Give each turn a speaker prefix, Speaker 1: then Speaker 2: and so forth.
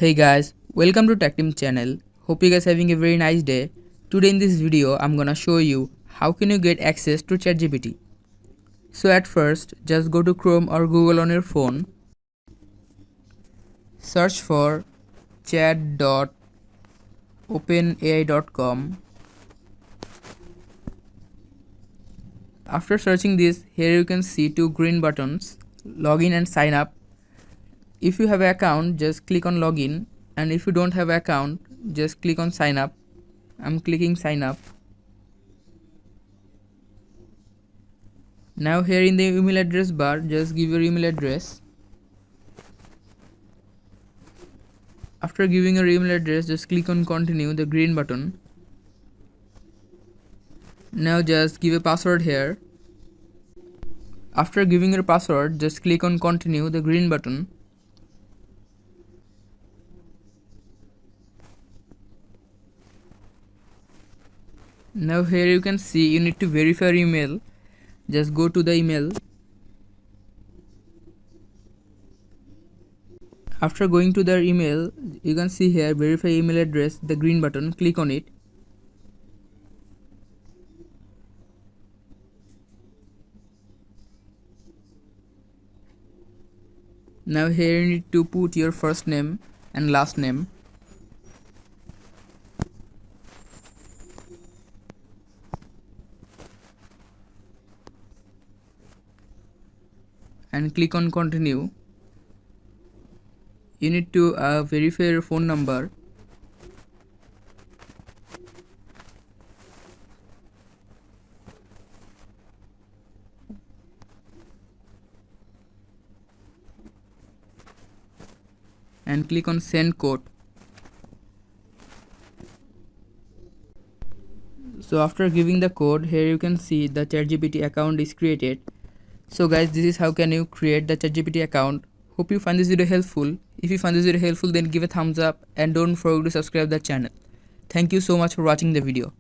Speaker 1: Hey guys, welcome to Tech Team channel. Hope you guys having a very nice day. Today in this video, I'm gonna show you how can you get access to ChatGPT. So at first, just go to Chrome or Google on your phone. Search for chat.openai.com. After searching this, here you can see two green buttons, login and sign up. If you have an account, just click on login, and if you don't have an account, just click on sign up. I'm clicking sign up. Now here in the email address bar, just give your email address. After giving your email address, just click on continue, the green button. Now just give a password here. After giving your password, just click on continue, the green button. Now here you can see you need to verify your email. Just go to the email. After going to their email, you can see here verify email address, the green button, click on it. Now here you need to put your first name and last name. And click on continue. You need to verify your phone number. And click on send code. So after giving the code, here you can see the ChatGPT account is created. So guys, this is how can you create the ChatGPT account. Hope you find this video helpful. If you find this video helpful, then give a thumbs up and don't forget to subscribe the channel. Thank you so much for watching the video.